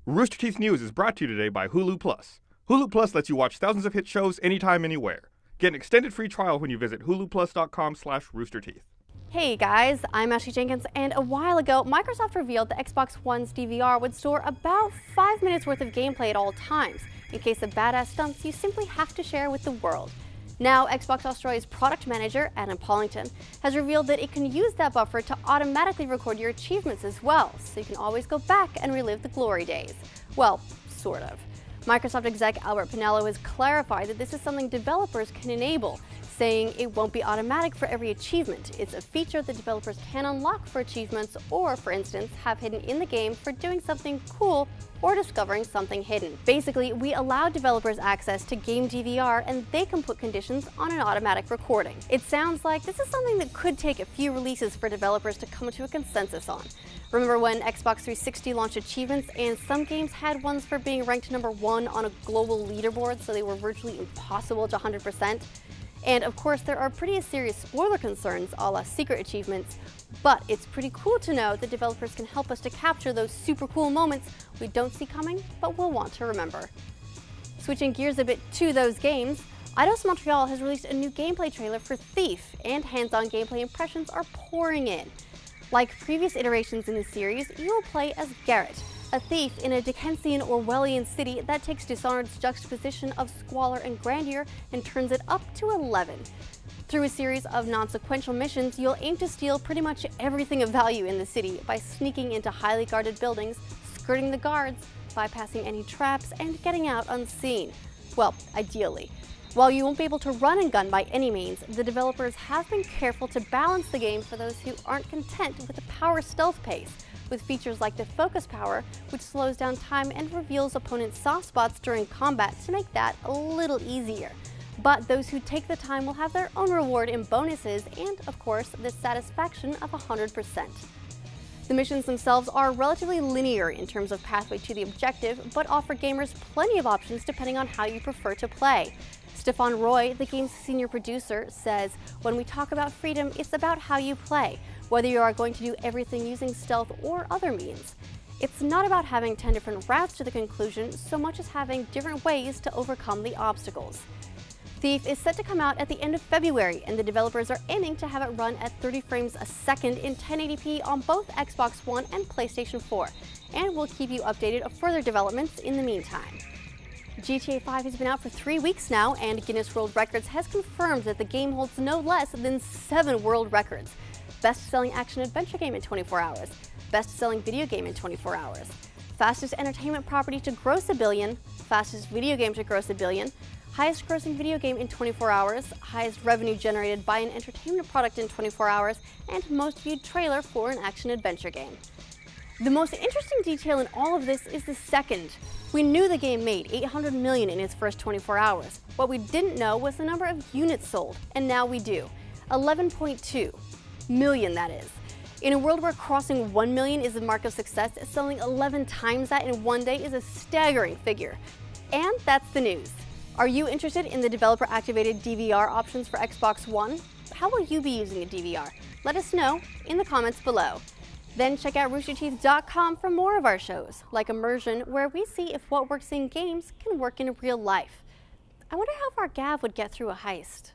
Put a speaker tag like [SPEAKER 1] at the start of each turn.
[SPEAKER 1] Rooster Teeth News is brought to you today by Hulu Plus. Hulu Plus lets you watch thousands of hit shows anytime, anywhere. Get an extended free trial when you visit huluplus.com/roosterteeth.
[SPEAKER 2] Hey guys, I'm Ashley Jenkins, and a while ago, Microsoft revealed the Xbox One's DVR would store about 5 minutes worth of gameplay at all times. In case of badass stunts, you simply have to share with the world. Now, Xbox Australia's product manager, Adam Pollington, has revealed that it can use that buffer to automatically record your achievements as well, so you can always go back and relive the glory days. Well, sort of. Microsoft exec Albert Pinello has clarified that this is something developers can enable, saying it won't be automatic for every achievement. It's a feature that developers can unlock for achievements or, for instance, have hidden in the game for doing something cool or discovering something hidden. Basically, we allow developers access to game DVR and they can put conditions on an automatic recording. It sounds like this is something that could take a few releases for developers to come to a consensus on. Remember when Xbox 360 launched achievements and some games had ones for being ranked #1 on a global leaderboard, so they were virtually impossible to 100%? And of course, there are pretty serious spoiler concerns a la secret achievements, but it's pretty cool to know that developers can help us to capture those super cool moments we don't see coming, but we'll want to remember. Switching gears a bit to those games, Eidos Montreal has released a new gameplay trailer for Thief, and hands-on gameplay impressions are pouring in. Like previous iterations in the series, you will play as Garrett, a thief in a Dickensian Orwellian city that takes Dishonored's juxtaposition of squalor and grandeur and turns it up to 11. Through a series of non-sequential missions, you'll aim to steal pretty much everything of value in the city by sneaking into highly guarded buildings, skirting the guards, bypassing any traps, and getting out unseen. Well, ideally. While you won't be able to run and gun by any means, the developers have been careful to balance the game for those who aren't content with the power stealth pace, with features like the focus power, which slows down time and reveals opponents' soft spots during combat to make that a little easier. But those who take the time will have their own reward in bonuses and, of course, the satisfaction of 100%. The missions themselves are relatively linear in terms of pathway to the objective, but offer gamers plenty of options depending on how you prefer to play. Stefan Roy, the game's senior producer, says, "When we talk about freedom, it's about how you play, whether you are going to do everything using stealth or other means. It's not about having 10 different routes to the conclusion so much as having different ways to overcome the obstacles." Thief is set to come out at the end of February, and the developers are aiming to have it run at 30 frames a second in 1080p on both Xbox One and PlayStation 4, and we'll keep you updated of further developments in the meantime. GTA 5 has been out for 3 weeks now, and Guinness World Records has confirmed that the game holds no less than 7 world records. Best-selling action-adventure game in 24 hours, best-selling video game in 24 hours, fastest entertainment property to gross $1 billion, fastest video game to gross $1 billion, highest grossing video game in 24 hours, highest revenue generated by an entertainment product in 24 hours, and most viewed trailer for an action-adventure game. The most interesting detail in all of this is the second. We knew the game made $800 million in its first 24 hours. What we didn't know was the number of units sold, and now we do. 11.2 million, that is. In a world where crossing 1 million is the mark of success, selling 11 times that in one day is a staggering figure. And that's the news. Are you interested in the developer-activated DVR options for Xbox One? How will you be using a DVR? Let us know in the comments below. Then check out roosterteeth.com for more of our shows, like Immersion, where we see if what works in games can work in real life. I wonder how far Gav would get through a heist.